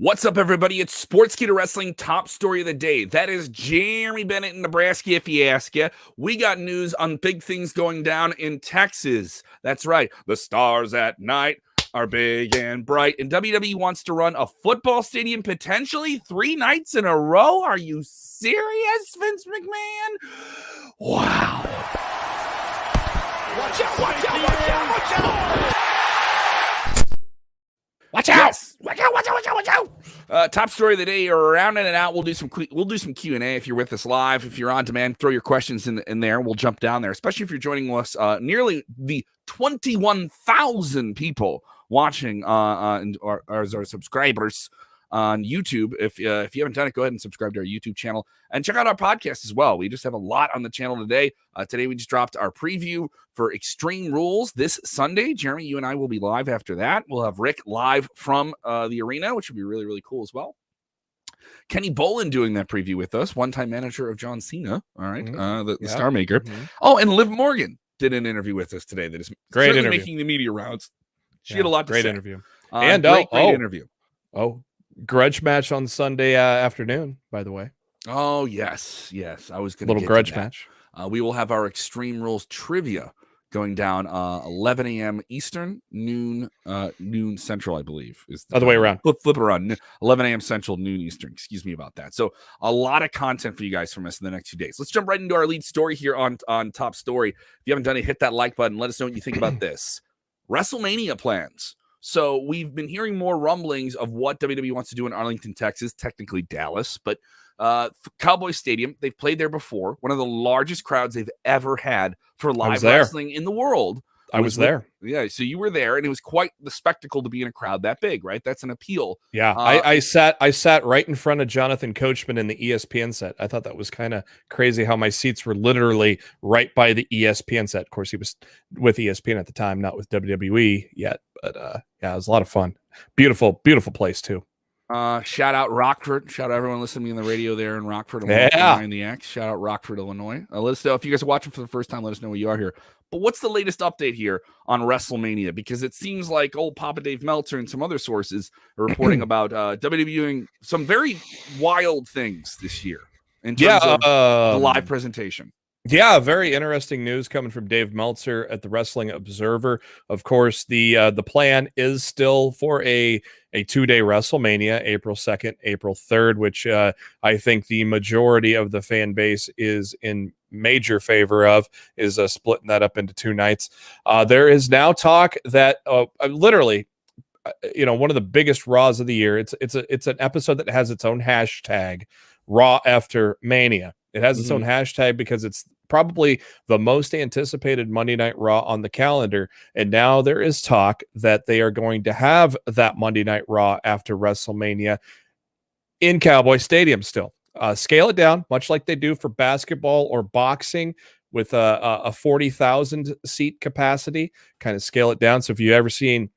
What's up, everybody? It's Sportskeeda Wrestling Top Story of the Day. That is Jeremy Bennett in Nebraska, if you ask ya. We got news on big things going down in Texas. That's right. The stars at night are big and bright. And WWE wants to run a football stadium potentially 3 nights in a row. Are you serious, Vince McMahon? Wow. Watch out, watch out, watch out, watch out! Watch out! Yes. Watch out! Watch out! Watch out! Watch out! Top story of the day. Around and out. We'll do some Q&A if you're with us live. If you're on demand, throw your questions in there. We'll jump down there. Especially if you're joining us. Nearly the 21,000 people watching as our subscribers on YouTube. If you haven't done it, go ahead and subscribe to our YouTube channel and check out our podcast as well. We just have a lot on the channel today. Today we just dropped our preview for Extreme Rules this Sunday. Jeremy, you and I will be live after that. We'll have Rick live from the arena, which would be really, really cool as well. Kenny Bolin doing that preview with us, one-time manager of John Cena. All right, the Star Maker. Mm-hmm. Oh, and Liv Morgan did an interview with us today that is great interview, making the media rounds. She had a lot to say. Great interview. And great interview. Grudge match on Sunday afternoon, by the way. Oh, yes. I was going to little grudge match. We will have our Extreme Rules trivia going down 11 a.m. Eastern, noon Central, I believe. Is the other way around. Flip it around. 11 a.m. Central, noon Eastern. Excuse me about that. So a lot of content for you guys from us in the next few days. Let's jump right into our lead story here on Top Story. If you haven't done it, hit that like button. Let us know what you think about this. WrestleMania plans. So we've been hearing more rumblings of what WWE wants to do in Arlington, Texas, technically Dallas, but Cowboy Stadium, they've played there before. One of the largest crowds they've ever had for live wrestling in the world. I was there. Yeah, so you were there, and it was quite the spectacle to be in a crowd that big, right? That's an appeal. Yeah, I sat right in front of Jonathan Coachman in the ESPN set. I thought that was kind of crazy how my seats were literally right by the ESPN set. Of course, he was with ESPN at the time, not with WWE yet. But yeah, it was a lot of fun. Beautiful, beautiful place too. Shout out Rockford. Shout out everyone listening to me on the radio there in Rockford. In the X. Shout out Rockford, Illinois. Let us know if you guys are watching for the first time. Let us know where you are here. But what's the latest update here on WrestleMania? Because it seems like old Papa Dave Meltzer and some other sources are reporting about WWE doing some very wild things this year in terms of the live presentation. Yeah, very interesting news coming from Dave Meltzer at the Wrestling Observer. Of course, the plan is still for a 2-day WrestleMania, April 2nd, April 3rd, which I think the majority of the fan base is in major favor of, is splitting that up into 2 nights. There is now talk that literally, one of the biggest Raws of the year. It's an episode that has its own hashtag, Raw After Mania. It has its own hashtag because it's probably the most anticipated Monday Night Raw on the calendar. And now there is talk that they are going to have that Monday Night Raw after WrestleMania in Cowboy Stadium still. Scale it down, much like they do for basketball or boxing with a 40,000 seat capacity, kind of scale it down. So if you've ever seen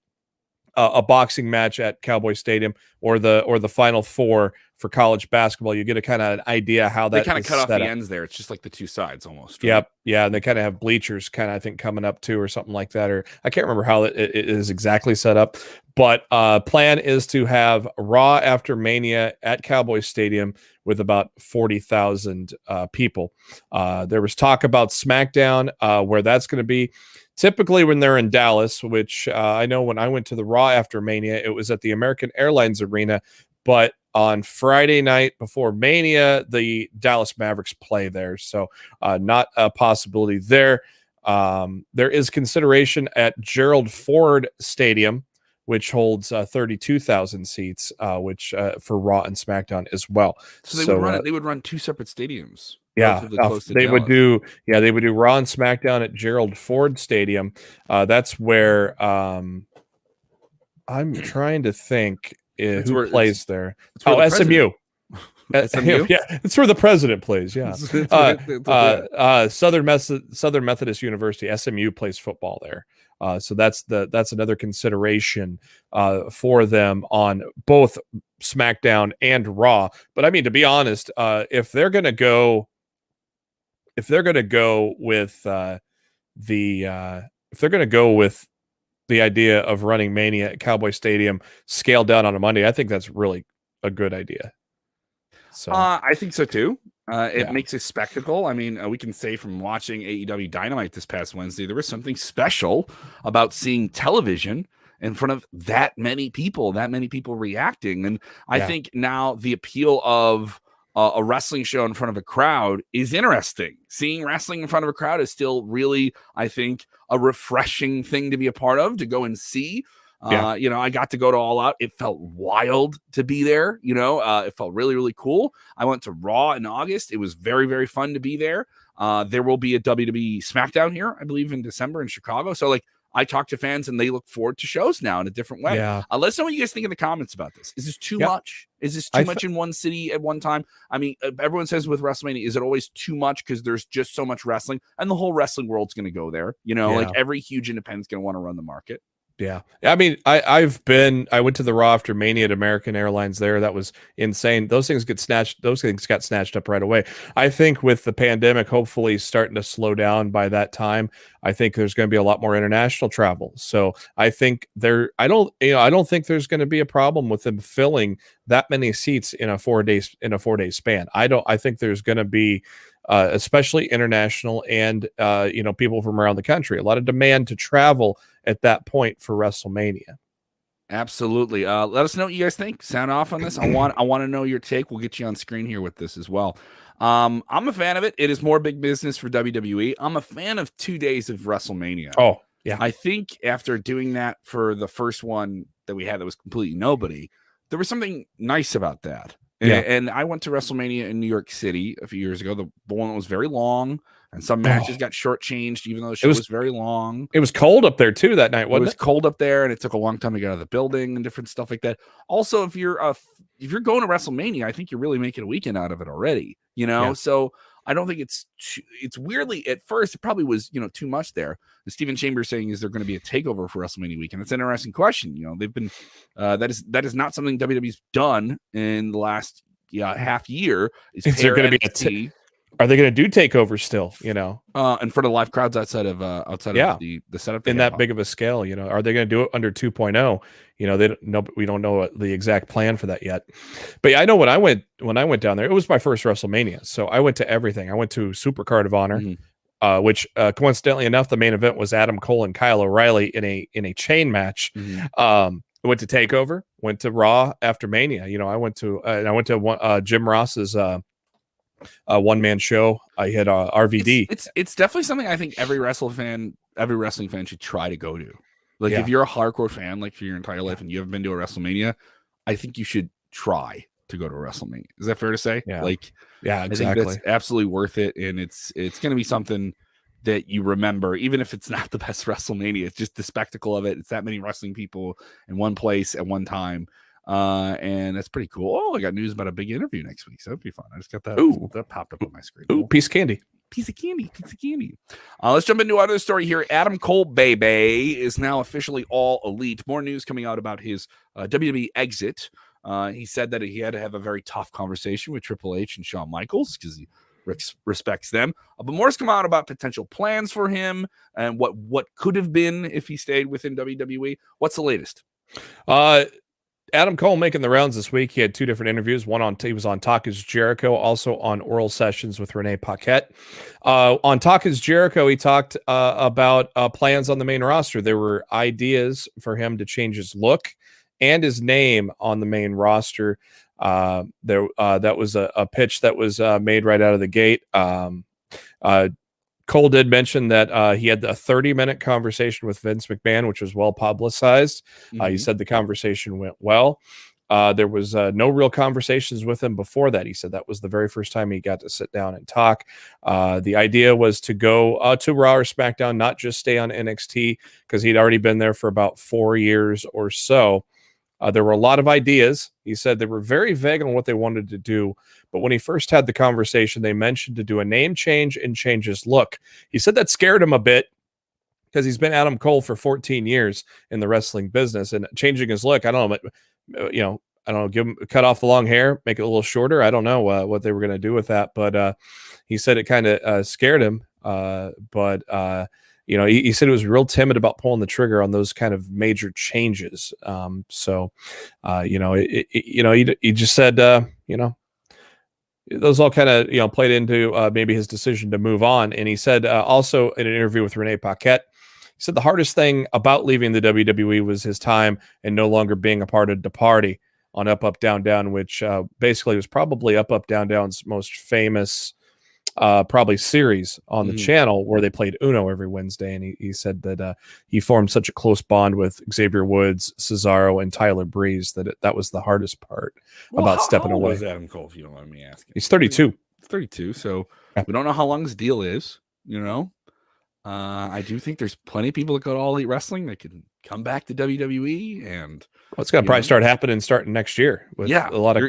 a boxing match at Cowboy Stadium or the Final Four for college basketball, you get a kind of an idea how that they kind of cut off the ends there. It's just like the 2 sides almost. Right? Yep. Yeah. And they kind of have bleachers kind of, I think, coming up too, or something like that. Or I can't remember how it is exactly set up, but plan is to have Raw After Mania at Cowboy Stadium with about 40,000 people. There was talk about SmackDown, where that's going to be. Typically when they're in Dallas, which I know when I went to the Raw After Mania, it was at the American Airlines Arena. But on Friday night before Mania, the Dallas Mavericks play there. So not a possibility there. There is consideration at Gerald Ford Stadium, which holds 32,000 seats, which for Raw and SmackDown as well. So they would run 2 separate stadiums. Yeah, they would do Raw and SmackDown at Gerald Ford Stadium. That's where I'm trying to think who plays there. Oh, SMU. SMU? Yeah, it's where the president plays. Yeah, Southern Methodist University. SMU plays football there. So that's another consideration for them on both SmackDown and Raw. But I mean, to be honest, if they're going to go with the idea of running Mania at Cowboy Stadium scaled down on a Monday, I think that's really a good idea. So I think so too. It Yeah. makes a spectacle. I mean, we can say from watching AEW Dynamite this past Wednesday, there was something special about seeing television in front of that many people reacting. And I Yeah. think now the appeal of a wrestling show in front of a crowd is interesting. Seeing wrestling in front of a crowd is still really, I think, a refreshing thing to be a part of, to go and see. Yeah. You know, I got to go to All Out. It felt wild to be there. You know, it felt really, really cool. I went to Raw in August. It was very, very fun to be there. There will be a WWE Smackdown here, I believe, in December in Chicago. So, like, I talk to fans and they look forward to shows now in a different way. Yeah. Let us know what you guys think in the comments about this. Is this too Yeah. much? Is this too much in one city at one time? I mean, everyone says with WrestleMania, is it always too much because there's just so much wrestling and the whole wrestling world's going to go there? You know, like every huge independent's going to want to run the market. Yeah. I mean, I went to the Raw after Mania at American Airlines there. That was insane. Those things got snatched up right away. I think with the pandemic hopefully starting to slow down by that time, I think there's going to be a lot more international travel. So I think I don't think there's going to be a problem with them filling that many seats in a 4 day span. I think there's going to be especially international and people from around the country, a lot of demand to travel at that point for WrestleMania. Absolutely. Let us know what you guys think. Sound off on this. I want to know your take. We'll get you on screen here with this as well. I'm a fan of it. It is more big business for WWE. I'm a fan of 2 days of WrestleMania. Oh, yeah. I think after doing that for the first one that we had that was completely nobody, there was something nice about that. Yeah. And I went to WrestleMania in New York City a few years ago. The one was very long, and some matches got shortchanged, even though the show was very long. It was cold up there too that night, wasn't it? It was cold up there, and it took a long time to get out of the building and different stuff like that. Also, if you're going to WrestleMania, I think you're really making a weekend out of it already. You know, so I don't think it's weirdly at first it probably was too much there. Stephen Chambers saying, is there going to be a takeover for WrestleMania weekend? It's an interesting question. They've been that is not something WWE's done in the last half year. Is there going to be are they going to do takeovers still? In front of live crowds outside of the setup in that big of a scale? Are they going to do it under 2.0? They don't know. We don't know the exact plan for that yet. But I know when I went down there, it was my first WrestleMania, so I went to everything. I went to Supercard of Honor, which coincidentally enough, the main event was Adam Cole and Kyle O'Reilly in a chain match. I went to Takeover, went to Raw after Mania. I went to Jim Ross's one-man show. I had RVD. It's definitely something I think every wrestling fan should try to go to. Like if you're a hardcore fan, like for your entire life, and you haven't been to a WrestleMania, I think you should try to go to a WrestleMania. Is that fair to say? Yeah. Exactly. I think that's absolutely worth it, and it's going to be something that you remember, even if it's not the best WrestleMania. It's just the spectacle of it. It's that many wrestling people in one place at one time. And that's pretty cool. Oh, I got news about a big interview next week, so that'd be fun. I just got that. That popped up on my screen. Ooh, piece of candy. Let's jump into another story here. Adam Cole Baby is now officially All Elite. More news coming out about his WWE exit. He said that he had to have a very tough conversation with Triple H and Shawn Michaels because he respects them. But more has come out about potential plans for him and what could have been if he stayed within WWE. What's the latest? Adam Cole making the rounds this week. He had two different interviews. He was on Talk Is Jericho, also on Oral Sessions with Renee Paquette. On Talk Is Jericho, he talked about plans on the main roster. There were ideas for him to change his look and his name on the main roster. That was a pitch that was made right out of the gate. Cole did mention that he had a 30-minute conversation with Vince McMahon, which was well publicized. He said the conversation went well. There was no real conversations with him before that. He said that was the very first time he got to sit down and talk. The idea was to go to Raw or SmackDown, not just stay on NXT, because he'd already been there for about 4 years or so. There were a lot of ideas. He said they were very vague on what they wanted to do. But when he first had the conversation, they mentioned to do a name change and change his look. He said that scared him a bit because he's been Adam Cole for 14 years in the wrestling business, and changing his look, I don't know, give him cut off the long hair, make it a little shorter. I don't know what they were going to do with that, but he said it kind of scared him. But he said he was real timid about pulling the trigger on those kind of major changes. He just said, those all kind of, played into maybe his decision to move on. And he said also in an interview with Renee Paquette, he said the hardest thing about leaving the WWE was his time and no longer being a part of the party on Up, Up, Down, Down, which basically was probably Up, Up, Down, Down's most famous probably series on the channel, where they played Uno every Wednesday. And he said that he formed such a close bond with Xavier Woods, Cesaro, and Tyler Breeze that was the hardest part about stepping how old away. is Adam Cole, if you don't mind me asking? He's 32. 32. So we don't know how long his deal is, I do think there's plenty of people that go to All Elite Wrestling that can come back to WWE, and it's going to probably start happening starting next year. With a lot of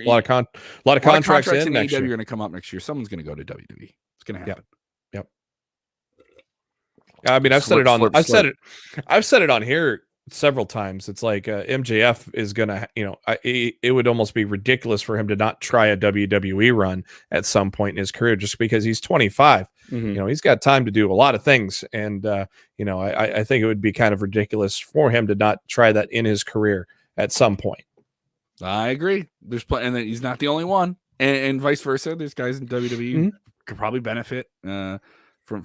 contracts in next year. Are going to come up next year. Someone's going to go to WWE. It's going to happen. Yep. I mean, I've said it on here several times. It's like MJF is going to, it would almost be ridiculous for him to not try a WWE run at some point in his career, just because he's 25. He's got time to do a lot of things. And, I think it would be kind of ridiculous for him to not try that in his career at some point. I agree. There's plenty, and he's not the only one, and vice versa. There's guys in WWE could probably benefit from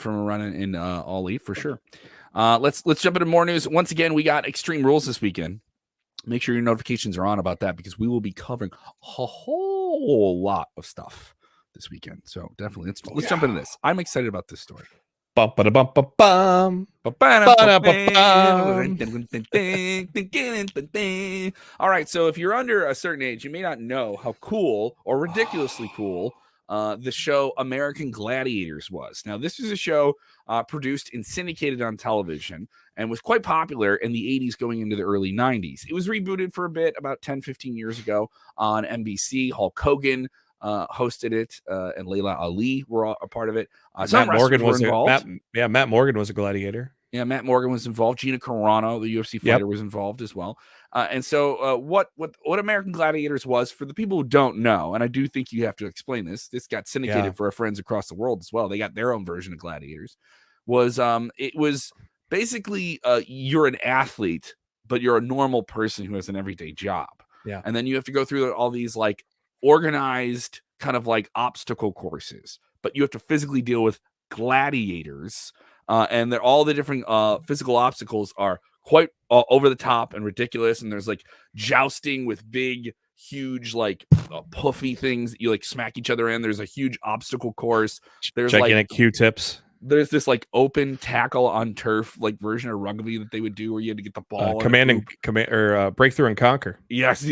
a run in All Elite for sure. Let's jump into more news. Once again, we got Extreme Rules this weekend. Make sure your notifications are on about that, because we will be covering a whole lot of stuff this weekend. So definitely let's jump into this. I'm excited about this story. All right, so if you're under a certain age, you may not know how cool or ridiculously cool the show American Gladiators was. Now, this is a show produced and syndicated on television and was quite popular in the 80s going into the early 90s. It was rebooted for a bit about 10, 15 years ago on NBC. Hulk Hogan hosted it, and Layla Ali were a part of it. Matt Morgan was involved. Matt Morgan was a gladiator. Yeah, Matt Morgan was involved. Gina Carano, the UFC fighter, was involved as well. And so what American Gladiators was, for the people who don't know, and I do think you have to explain this got syndicated for our friends across the world as well. They got their own version of Gladiators. It was basically you're an athlete, but you're a normal person who has an everyday job. Yeah. And then you have to go through all these like organized kind of like obstacle courses, but you have to physically deal with gladiators. And all the different physical obstacles are quite over the top and ridiculous. And there's like jousting with big, huge, like puffy things that you like smack each other in. There's a huge obstacle course. There's gigantic Q-tips. There's this like open tackle on turf, like version of rugby that they would do, where you had to get the ball. Breakthrough and Conquer. Yes,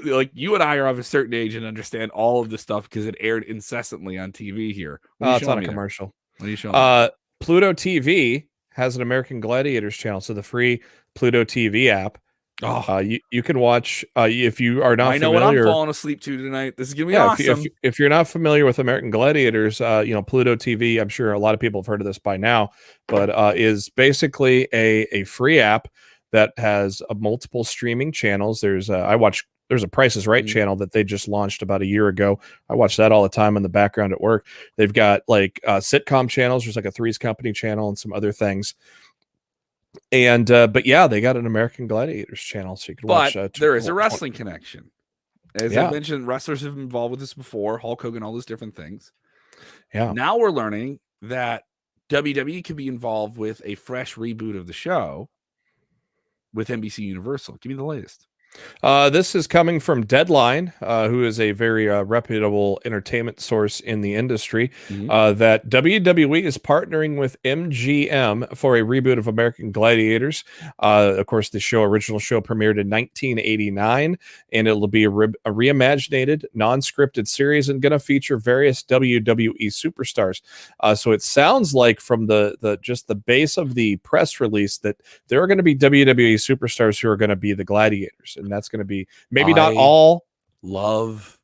like you and I are of a certain age and understand all of this stuff because it aired incessantly on TV here. It's not a commercial. What are you showing me? Pluto TV has an American Gladiators channel, so the free Pluto TV app. You can watch if you are not. I know familiar, what I'm falling asleep to tonight. This is gonna be awesome. If you're not familiar with American Gladiators, Pluto TV, I'm sure a lot of people have heard of this by now, but is basically a free app that has multiple streaming channels. There's a Price is Right channel that they just launched about a year ago. I watch that all the time in the background at work. They've got like sitcom channels. There's like a Three's Company channel and some other things. And but yeah, they got an American Gladiators channel, so you can watch. There is a wrestling connection. As I mentioned, wrestlers have been involved with this before. Hulk Hogan, all those different things. Yeah. Now we're learning that WWE could be involved with a fresh reboot of the show with NBC Universal. Give me the latest. This is coming from Deadline, who is a very reputable entertainment source in the industry, that WWE is partnering with MGM for a reboot of American Gladiators. Of course, the original show premiered in 1989, and it'll be a reimaginated, non-scripted series and going to feature various WWE superstars. So it sounds like from just the base of the press release that there are going to be WWE superstars who are going to be the Gladiators. And that's going to be not all. Love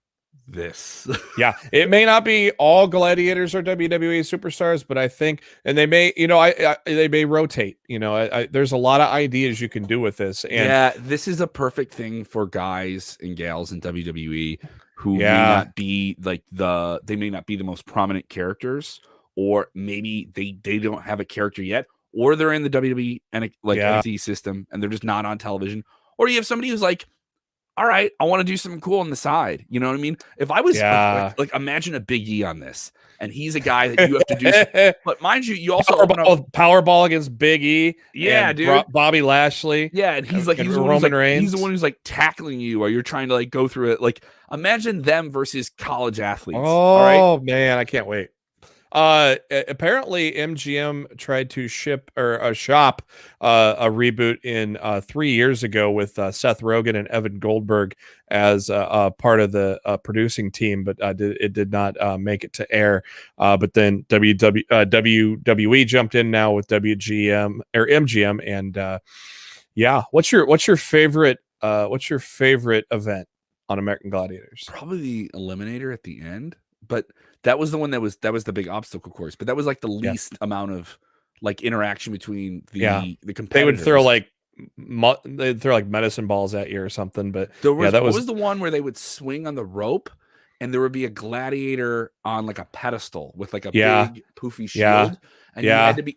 this. Yeah, it may not be all gladiators or WWE superstars, but I think, and they may, they may rotate. There's a lot of ideas you can do with this. And yeah, this is a perfect thing for guys and gals in WWE who may not be they may not be the most prominent characters, or maybe they don't have a character yet, or they're in the WWE and like Yeah. NXT system and they're just not on television, or you have somebody who's like, all right, I want to do something cool on the side. You know what I mean? If I was like imagine a Big E on this, and he's a guy that you have to do. But mind you, you also Powerball against Big E. Yeah, and dude. Bobby Lashley. Yeah, and he's and Roman Reigns. He's the one who's like tackling you while you're trying to like go through it. Like imagine them versus college athletes. Oh, all right? Man, I can't wait. Apparently MGM tried to shop a reboot in 3 years ago with Seth Rogen and Evan Goldberg as part of the producing team, but it did not make it to air. But then WWE jumped in now with WGM or MGM, and what's your favorite event on American Gladiators? Probably the Eliminator at the end, but that was the one that was the big obstacle course, but that was like the least amount of like interaction between the competitors. They would throw like medicine balls at you or something, but that was the one where they would swing on the rope and there would be a gladiator on like a pedestal with like a big poofy shield. And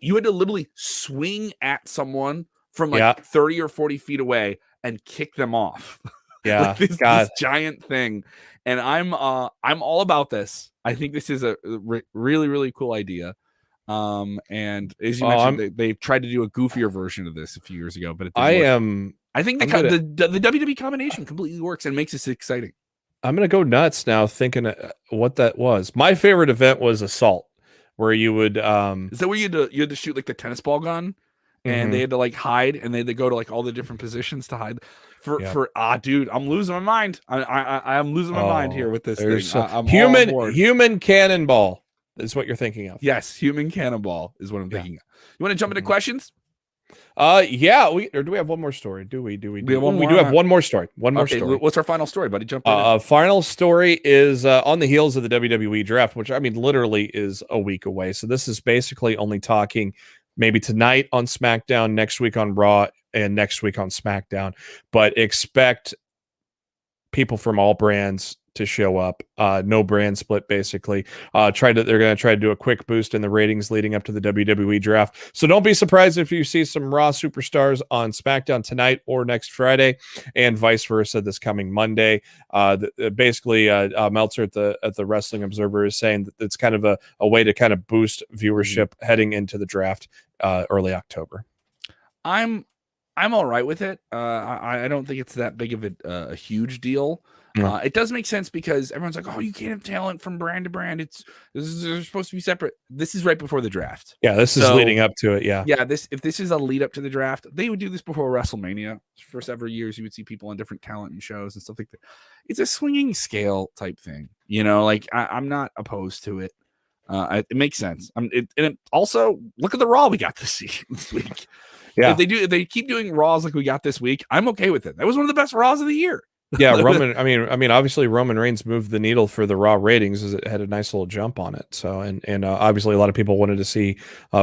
you had to literally swing at someone from like 30 or 40 feet away and kick them off. Yeah. Like this giant thing. And I'm all about this. I think this is a really, really cool idea. And as you mentioned, they tried to do a goofier version of this a few years ago, but it didn't work. I think the WWE combination completely works and makes this exciting. I'm gonna go nuts now thinking what that was. My favorite event was Assault, where you would is that where you had to shoot like the tennis ball gun, and they had to like hide, and they had to go to like all the different positions to hide. Dude, I'm losing my mind. I'm losing my mind here with this thing. I'm human cannonball is what you're thinking of. Yes, human cannonball is what I'm thinking of. You want to jump into questions? Do we have one more story? We do have one more story. Story. What's our final story, buddy? Jump in. Final story is on the heels of the WWE draft, which I mean literally is a week away. So this is basically only talking maybe tonight on SmackDown, next week on Raw, and next week on SmackDown. But expect people from all brands to show up. No brand split, basically. They're going to try to do a quick boost in the ratings leading up to the WWE draft. So don't be surprised if you see some Raw superstars on SmackDown tonight or next Friday, and vice versa this coming Monday. Basically, Meltzer at the Wrestling Observer is saying that it's kind of a way to kind of boost viewership heading into the draft early October. I'm all right with it. I don't think it's that big of a huge deal. It does make sense because everyone's like, "Oh, you can't have talent from brand to brand. They're supposed to be separate." This is right before the draft. Yeah, this is leading up to it. Yeah. If this is a lead up to the draft, they would do this before WrestleMania. For several years, you would see people on different talent and shows and stuff like that. It's a swinging scale type thing, Like I'm not opposed to it. It makes sense. And also look at the Raw we got this week. Yeah, if they keep doing Raws like we got this week, I'm okay with it. That was one of the best Raws of the year. Yeah, Roman. I mean, obviously Roman Reigns moved the needle for the Raw ratings as it had a nice little jump on it. So, and obviously a lot of people wanted to see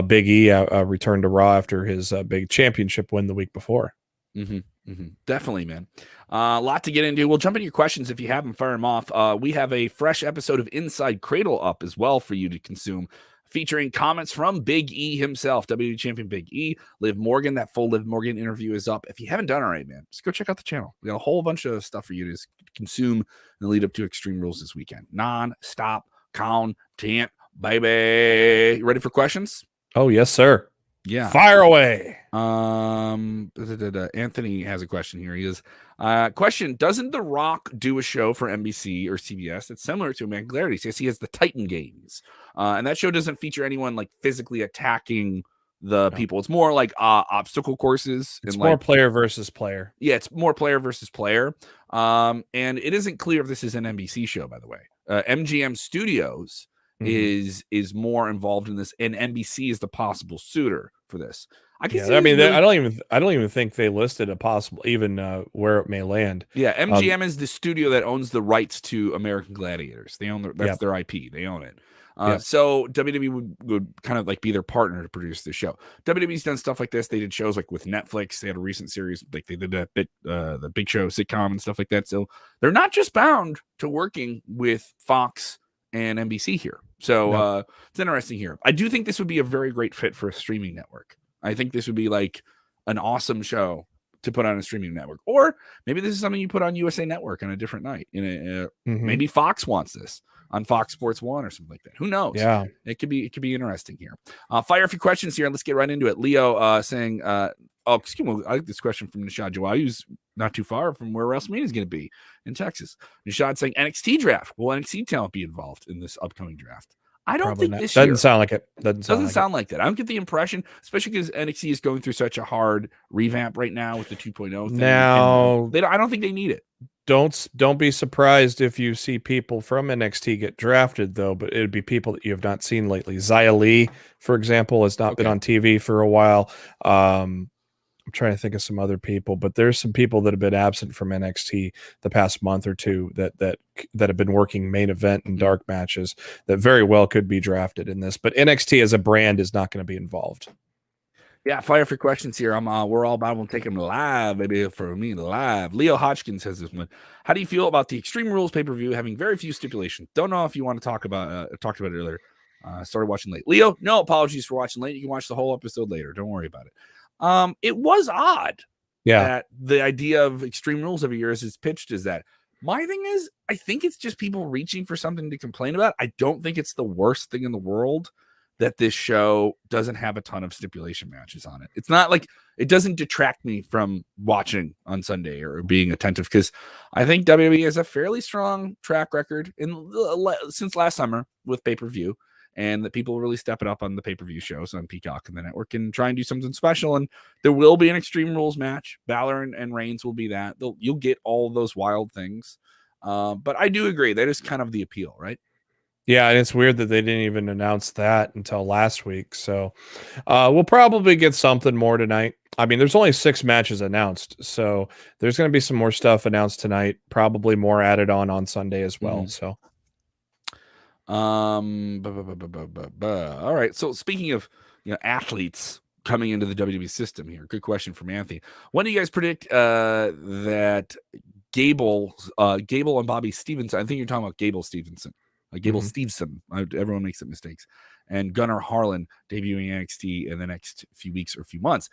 Big E return to Raw after his big championship win the week before. Definitely, man. A lot to get into. We'll jump into your questions if you have them. Fire them off. We have a fresh episode of Inside Cradle up as well for you to consume, featuring comments from Big E himself, WWE Champion Big E. Liv Morgan, that full Liv Morgan interview is up. If you haven't done already, man, just go check out the channel. We got a whole bunch of stuff for you to consume in the lead up to Extreme Rules this weekend. Non-stop content, baby. You ready for questions? Oh, yes, sir. Yeah. Fire away. Anthony has a question here. He is question, doesn't The Rock do a show for NBC or CBS that's similar to American Gladiators? Yes, he has the Titan Games. And that show doesn't feature anyone like physically attacking the people. It's more like obstacle courses. It's more player versus player. Yeah, it's more player versus player. And it isn't clear if this is an NBC show, by the way. MGM Studios is more involved in this, and NBC is the possible suitor for this. I don't even think they listed a possible where it may land. Yeah, MGM is the studio that owns the rights to American Gladiators. They own that's their IP. They own it. So WWE would kind of like be their partner to produce this show. WWE's done stuff like this. They did shows like with Netflix. They had a recent series like they did the Big Show sitcom and stuff like that. So they're not just bound to working with Fox and NBC here. So it's interesting here. I do think this would be a very great fit for a streaming network. I think this would be like an awesome show to put on a streaming network, or maybe this is something you put on USA Network on a different night. Maybe Fox wants this on Fox Sports 1 or something like that. Who knows? Yeah, it could be interesting here. Fire a few questions here. Let's get right into it. Leo saying, excuse me, I like this question from Nishad Jawai, who's not too far from where WrestleMania is going to be in Texas. Nishad saying NXT draft. Will NXT talent be involved in this upcoming draft? I don't think this year. Doesn't sound like it. Doesn't sound like that. I don't get the impression, especially because NXT is going through such a hard revamp right now with the 2.0 thing. Now, I don't think they need it. Don't be surprised if you see people from NXT get drafted, though. But it'd be people that you have not seen lately. Xia Li, for example, has not been on TV for a while. I'm trying to think of some other people, but there's some people that have been absent from NXT the past month or two that have been working main event and dark matches that very well could be drafted in this. But NXT as a brand is not going to be involved. Yeah, fire for questions here. We're all about to take them live, baby. For me, live. Leo Hodgkins says this one. How do you feel about the Extreme Rules pay-per-view having very few stipulations? Don't know if you want to talk about talked about it earlier. Started watching late. Leo, no apologies for watching late. You can watch the whole episode later. Don't worry about it. It was odd that the idea of Extreme Rules every year is pitched as that. My thing is, I think it's just people reaching for something to complain about. I don't think it's the worst thing in the world that this show doesn't have a ton of stipulation matches on it. It's not like it doesn't detract me from watching on Sunday or being attentive, because I think WWE has a fairly strong track record since last summer with pay-per-view. And that people really step it up on the pay-per-view shows on Peacock and the network and try and do something special. And there will be an Extreme Rules match. Balor and Reigns will be that. You'll get all of those wild things. But I do agree. That is kind of the appeal, right? Yeah, and it's weird that they didn't even announce that until last week. So we'll probably get something more tonight. I mean, there's only 6 matches announced. So there's going to be some more stuff announced tonight. Probably more added on Sunday as well. So. All right. So speaking of athletes coming into the WWE system here, good question from Anthony. When do you guys predict that Gable and Bobby Stevenson? I think you're talking about Gable Stevenson. Stevenson. Everyone makes mistakes. And Gunnar Harlan debuting NXT in the next few weeks or few months.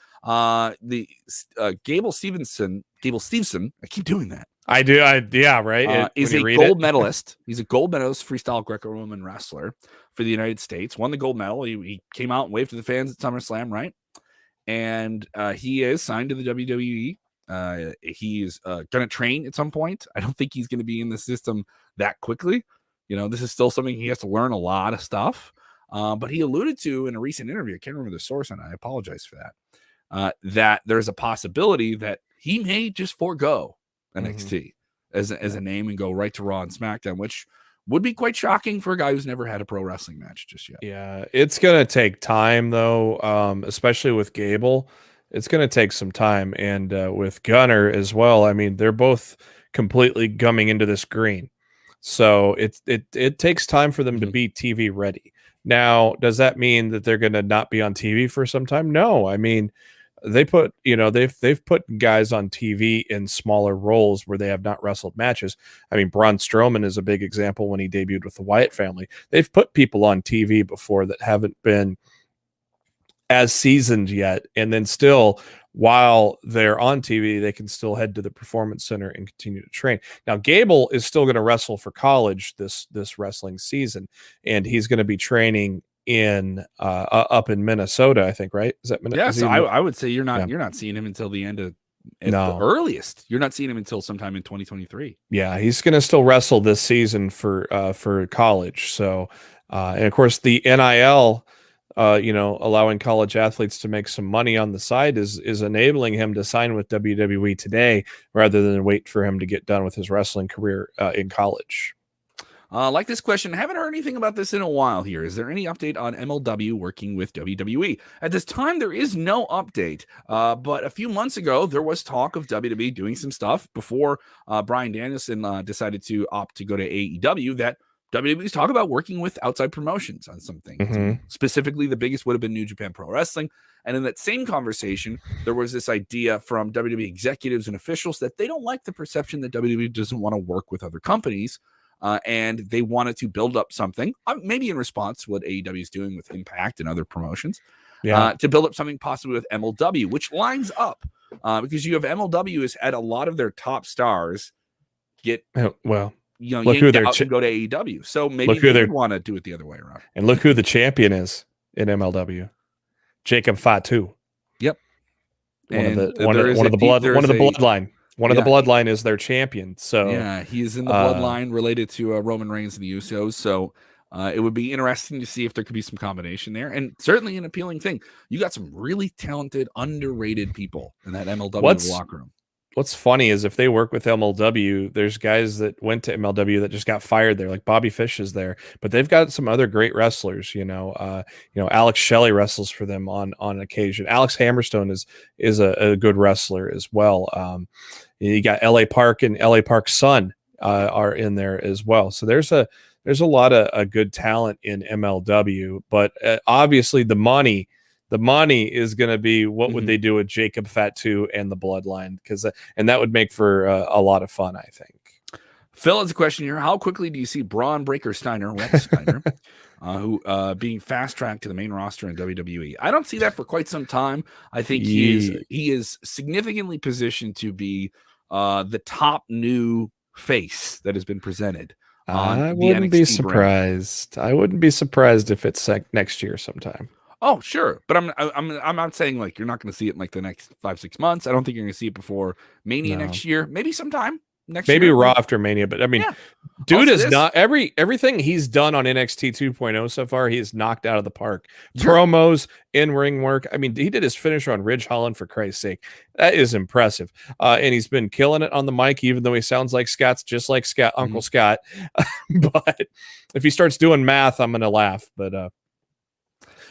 Gable Stevenson. I keep doing that. I do. Yeah, right. Is a gold medalist. He's a gold medalist freestyle Greco-Roman wrestler for the United States. Won the gold medal. He came out and waved to the fans at SummerSlam, right? And he is signed to the WWE. He is going to train at some point. I don't think he's going to be in the system that quickly. This is still something he has to learn a lot of stuff. But he alluded to in a recent interview, I can't remember the source, and I apologize for that, that there's a possibility that he may just forego NXT as a name and go right to Raw and SmackDown, which would be quite shocking for a guy who's never had a pro wrestling match just yet. Yeah, it's going to take time, though, especially with Gable. It's going to take some time. And with Gunnar as well, I mean, they're both completely coming into this green. So it takes time for them to be TV ready. Now, does that mean that they're going to not be on TV for some time? No. I mean, they've put guys on TV in smaller roles where they have not wrestled matches. I mean, Braun Strowman is a big example when he debuted with the Wyatt family. They've put people on TV before that haven't been as seasoned yet. And then still, while they're on TV, they can still head to the Performance Center and continue to train. Now, Gable is still going to wrestle for college this wrestling season, and he's going to be training in up in Minnesota, I think, right? Is that Minnesota? Yeah, so I would say you're not seeing him until the end of the earliest. You're not seeing him until sometime in 2023. Yeah, he's going to still wrestle this season for college. So, and of course, the NIL, allowing college athletes to make some money on the side is enabling him to sign with WWE today rather than wait for him to get done with his wrestling career in college. Like this question, haven't heard anything about this in a while here. Is there any update on MLW working with WWE? At this time, there is no update. But a few months ago, there was talk of WWE doing some stuff before Bryan Danielson decided to opt to go to AEW, that WWE's talk about working with outside promotions on some things. Specifically, the biggest would have been New Japan Pro Wrestling. And in that same conversation, there was this idea from WWE executives and officials that they don't like the perception that WWE doesn't want to work with other companies. And they wanted to build up something, maybe in response to what AEW is doing with Impact and other promotions. to build up something possibly with MLW, which lines up because you have MLW has had a lot of their top stars get look yanked who they're out and go to AEW. So maybe look who they would want to do it the other way around. And look who the champion is in MLW. Jacob Fatu. Yep. One of the bloodline. One of the bloodline is their champion. So yeah, he's in the bloodline related to Roman Reigns and the Usos. So it would be interesting to see if there could be some combination there, and certainly an appealing thing. You got some really talented, underrated people in that MLW locker room. What's funny is if they work with MLW, there's guys that went to MLW that just got fired there, like Bobby Fish is there, but they've got some other great wrestlers. Alex Shelley wrestles for them on occasion. Alex Hammerstone is a good wrestler as well. You got LA Park and LA Park's son are in there as well. So there's a lot of good talent in MLW, but obviously the money is going to be what would they do with Jacob Fatu and the bloodline, and that would make for a lot of fun, I think. Phil has a question here. How quickly do you see Braun Breaker Steiner, Rex Steiner, who being fast-tracked to the main roster in WWE? I don't see that for quite some time. I think he is significantly positioned to be the top new face that has been presented. I wouldn't be surprised. I wouldn't be surprised if it's next year sometime. Oh, sure. But I'm not saying like you're not going to see it in like the next 5-6 months. I don't think you're going to see it before Mania next year. Maybe sometime next year. Maybe Raw after Mania. But I mean, dude is not everything he's done on NXT 2.0 so far. He has knocked out of the park. Sure. Promos, in-ring work. I mean, he did his finisher on Ridge Holland, for Christ's sake. That is impressive. And he's been killing it on the mic, even though he sounds like Scott's just like Scott, Uncle Scott. But if he starts doing math, I'm going to laugh. But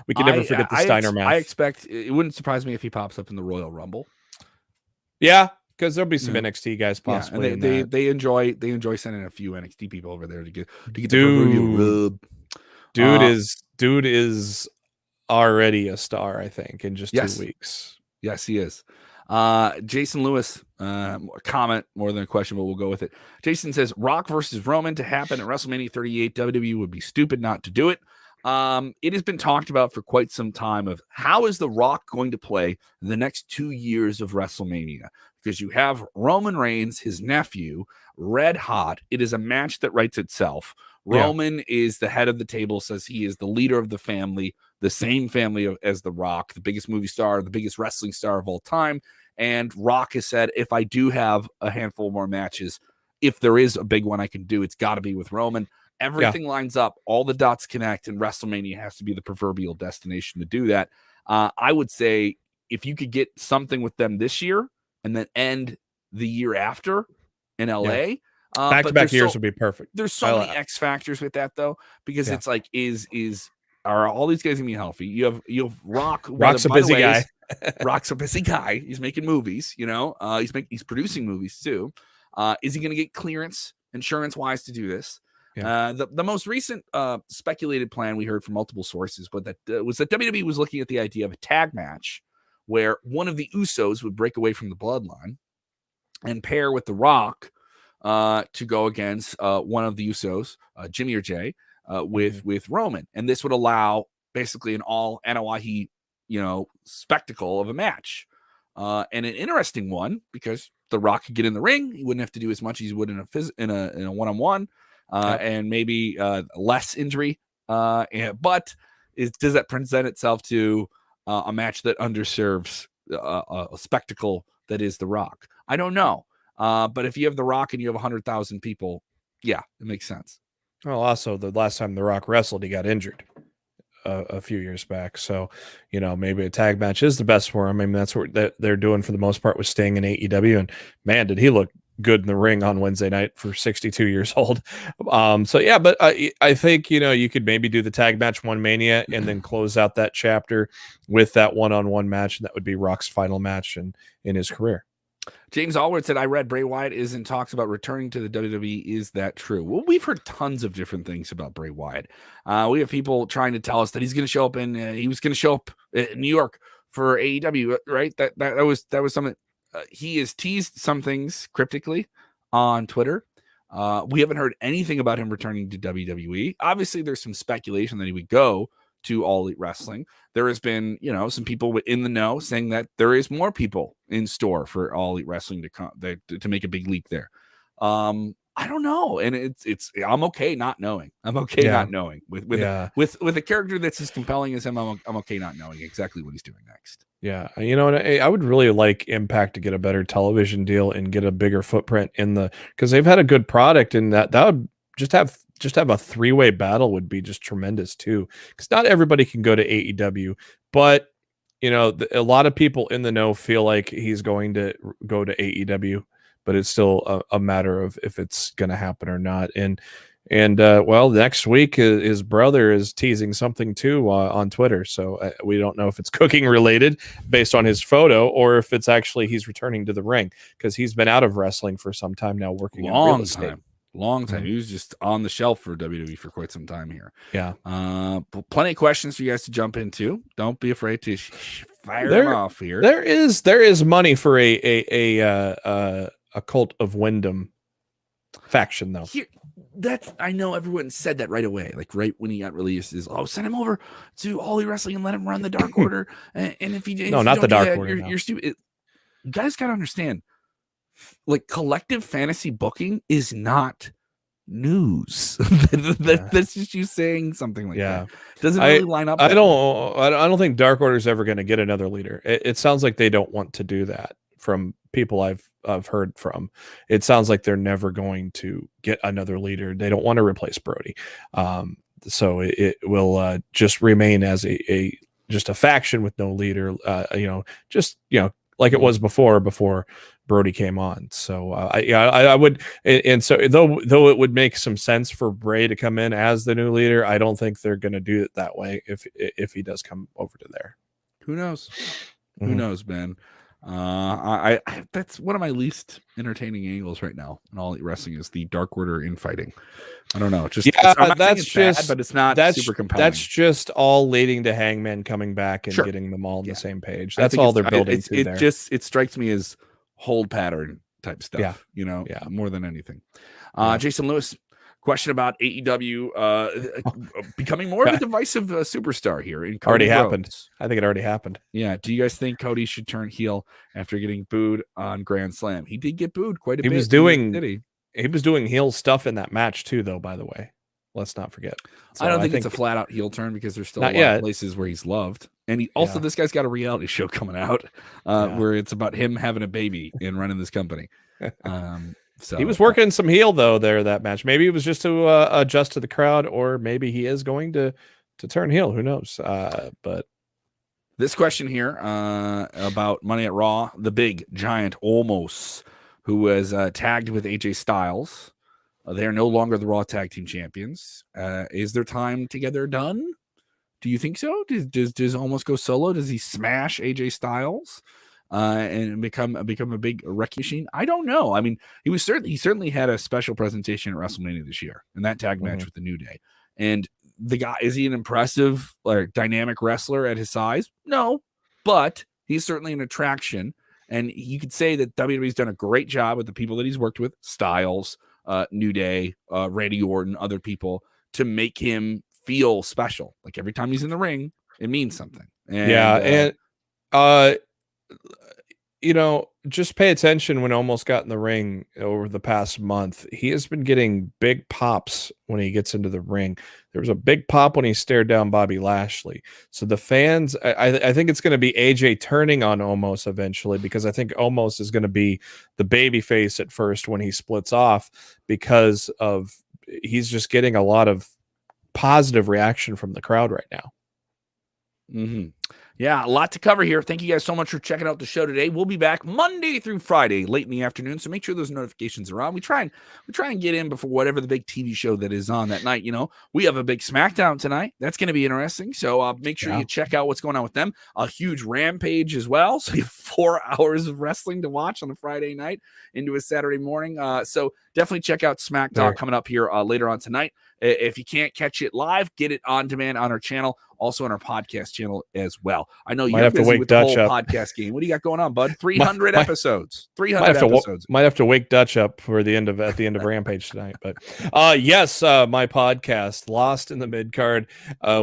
we can never forget the Steiner math. I expect it wouldn't surprise me if he pops up in the Royal Rumble. Yeah, because there'll be some NXT guys possibly. Yeah, and they enjoy sending a few NXT people over there to get the proverbial rub. Dude is already a star, I think, in just 2 weeks. Yes, he is. Jason Lewis, comment more than a question, but we'll go with it. Jason says Rock versus Roman to happen at WrestleMania 38. WWE would be stupid not to do it. It has been talked about for quite some time of how is The Rock going to play the next 2 years of WrestleMania, because you have Roman Reigns, his nephew, red hot. It is a match that writes itself. Roman is the head of the table, says he is the leader of the family, the same family as The Rock, the biggest movie star, the biggest wrestling star of all time. And Rock has said, if I do have a handful more matches, if there is a big one I can do, it's got to be with Roman. Everything lines up, all the dots connect, and WrestleMania has to be the proverbial destination to do that. I would say if you could get something with them this year and then end the year after in LA, back-to-back years would be perfect. There's so many X factors with that though, because it's like, are all these guys gonna be healthy? You have Rock. Rock's a busy guy. Rock's a busy guy. He's making movies. He's producing movies too. Is he gonna get clearance insurance wise to do this? The most recent speculated plan we heard from multiple sources, but that was that WWE was looking at the idea of a tag match where one of the Usos would break away from the bloodline and pair with The Rock to go against one of the Usos, Jimmy or Jay, with Roman. And this would allow basically an all NOI spectacle of a match. And an interesting one, because The Rock could get in the ring. He wouldn't have to do as much as he would in a one-on-one. And maybe less injury. But does that present itself to a match that underserves a spectacle that is The Rock? I don't know. But if you have The Rock and you have 100,000 people, it makes sense. Well, also the last time The Rock wrestled, he got injured a few years back. So, maybe a tag match is the best for him. I mean, that's what they're doing for the most part with staying in AEW. And man, did he look good in the ring on Wednesday night for 62 years old. But I think, you could maybe do the tag match one Mania and then close out that chapter with that one-on-one match. And that would be Rock's final match in his career. James Allward said, I read Bray Wyatt is in talks about returning to the WWE. Is that true? Well, we've heard tons of different things about Bray Wyatt. We have people trying to tell us that he's going to show up he was going to show up in New York for AEW, right? That was something. He has teased some things cryptically on Twitter. We haven't heard anything about him returning to WWE. Obviously, there's some speculation that he would go to All Elite Wrestling. There has been, some people in the know saying that there is more people in store for All Elite Wrestling to come to make a big leap there. I don't know, and it's I'm okay not knowing. I'm okay not knowing with a character that's as compelling as him. I'm okay not knowing exactly what he's doing next. Yeah, and I would really like Impact to get a better television deal and get a bigger footprint because they've had a good product, and that would just have a three-way battle would be just tremendous too. Because not everybody can go to AEW, but a lot of people in the know feel like he's going to go to AEW, but it's still a matter of if it's going to happen or not. And well, next week his brother is teasing something too on Twitter, so we don't know if it's cooking related based on his photo or if it's actually he's returning to the ring, because he's been out of wrestling for some time now, working in real estate. Long time. He was just on the shelf for WWE for quite some time here. Yeah. Plenty of questions for you guys to jump into. Don't be afraid to fire them off here. There is money for a Cult of Wyndham faction, though. I know everyone said that right away, like right when he got released, send him over to All Elite Wrestling and let him run the Dark Order. And if he not the Dark Order, you're stupid. You guys gotta understand, like, collective fantasy booking is not news. That's just you saying something like that. Doesn't really line up. I don't think Dark Order is ever going to get another leader. It sounds like they don't want to do that. From people I've heard from, it sounds like they're never going to get another leader. They don't want to replace Brody, so it will just remain as just a faction with no leader. Like it was before Brody came on. So I would, and so though it would make some sense for Bray to come in as the new leader, I don't think they're going to do it that way if he does come over to there. Who knows? Who knows, man? I that's one of my least entertaining angles right now in All Elite Wrestling is the Dark Order infighting. I don't know. But it's not super compelling. That's just all leading to Hangman coming back and getting them all on the same page. That's all they're building to there. It strikes me as hold pattern type stuff. More than anything. Jason Lewis. Question about AEW becoming more of a divisive superstar here. Already happened. I think it already happened. Yeah. Do you guys think Cody should turn heel after getting booed on Grand Slam? He did get booed quite a bit. He was doing heel stuff in that match too, though, by the way. Let's not forget. So I don't think it's a flat out heel turn, because there's still a lot of places where he's loved. And this guy's got a reality show coming out where it's about him having a baby and running this company. So he was working some heel though that match. Maybe it was just to adjust to the crowd, or maybe he is going to turn heel. Who knows? But this question here about Money at Raw, the big giant Omos, who was tagged with AJ Styles. They are no longer the Raw Tag Team Champions. Is their time together done? Do you think so? Does Omos go solo? Does he smash AJ Styles? And become a big wrecking machine? I don't know. I mean, he certainly had a special presentation at WrestleMania this year in that tag match with the New Day. And the guy, is he an impressive or dynamic wrestler at his size? No, but he's certainly an attraction. And you could say that WWE's done a great job with the people that he's worked with, Styles, New Day, Randy Orton, other people, to make him feel special. Like every time he's in the ring, it means something. And, just pay attention when Omos got in the ring over the past month. He has been getting big pops when he gets into the ring. There was a big pop when he stared down Bobby Lashley. So the fans, I think it's going to be AJ turning on Omos eventually, because I think Omos is going to be the baby face at first when he splits off, because he's just getting a lot of positive reaction from the crowd right now. Mm-hmm. Yeah, a lot to cover here. Thank you guys so much for checking out the show today. We'll be back Monday through Friday, late in the afternoon. So make sure those notifications are on. We try and get in before whatever the big TV show that is on that night. We have a big SmackDown tonight. That's going to be interesting. So make sure you check out what's going on with them. A huge Rampage as well. So you have 4 hours of wrestling to watch on a Friday night into a Saturday morning. So definitely check out SmackDown coming up here later on tonight. If you can't catch it live, get it on demand on our channel. also on our podcast channel as well. I know Might you're have to busy wake with the Dutch whole up. podcast game. What do you got going on, bud? 300 episodes. 300 Might episodes. Might have to wake Dutch up for the end of Rampage tonight. But yes, my podcast, Lost in the Mid Card.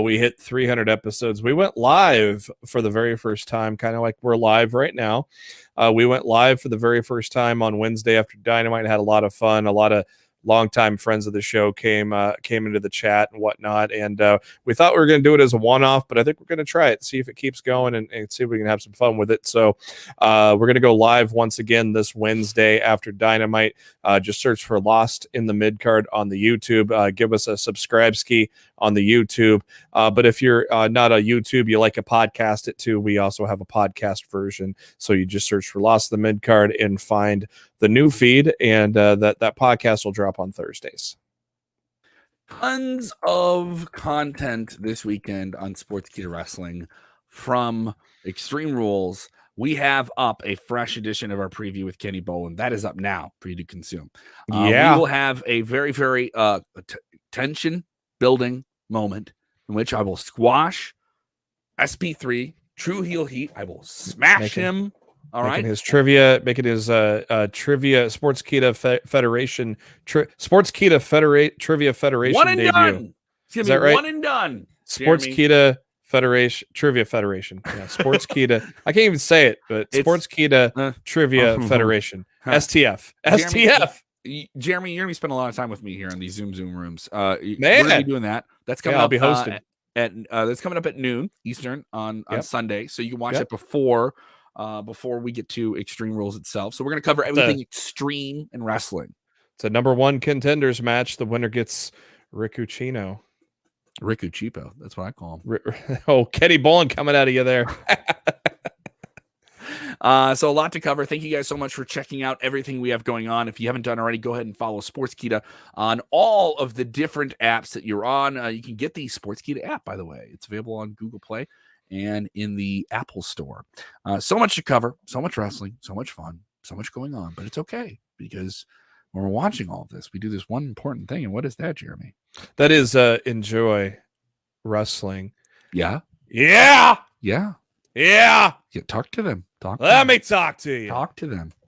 We hit 300 episodes. We went live for the very first time, kind of like we're live right now. We went live for the very first time on Wednesday after Dynamite. Had a lot of fun. A lot of longtime friends of the show came into the chat and whatnot, and we thought we were going to do it as a one-off, but I think we're going to try it, see if it keeps going, and see if we can have some fun with it. So we're going to go live once again this Wednesday after Dynamite. Just search for Lost in the Mid Card on the YouTube. Give us a subscribe ski on the YouTube. But if you're not a YouTube, you like a podcast it too, we also have a podcast version. So you just search for Lost in the Mid Card and find the new feed, and that podcast will drop on Thursdays. Tons of content this weekend on Sportskeeda Wrestling from Extreme Rules. We have up a fresh edition of our preview with Kenny Boland. That is up now for you to consume. We will have a very, very tension building moment in which I will squash SP3, True Heel Heat. I will smash him. All right. Making his trivia Sportskeeda Federation Trivia Federation one and debut. done. Is that right? One and done. Sportskeeda Federation Trivia Federation. Yeah, Sportskeeda. I can't even say it, but Sportskeeda Trivia Federation. STF. STF. Jeremy, you're gonna be spending a lot of time with me here in these Zoom rooms. Man, we're gonna be doing that. That's coming up. I'll be hosting. That's coming up at noon Eastern on Sunday, so you can watch it before we get to Extreme Rules itself. So we're gonna cover everything extreme in wrestling. It's a #1 contenders match. The winner gets Riccucino. Riku Cheapo, that's what I call him. Kenny Boland coming out of you there. So a lot to cover. Thank you guys so much for checking out everything we have going on. If you haven't done already, go ahead and follow Sportskeeda on all of the different apps that you're on. You can get the Sportskeeda app, by the way. It's available on Google Play and in the Apple Store. So much to cover, so much wrestling, so much fun, so much going on. But it's okay, because when we're watching all of this, we do this one important thing. And what is that, Jeremy? That is enjoy wrestling. Yeah. Yeah. Yeah. Yeah. Talk to them. Let me talk to you. Talk to them.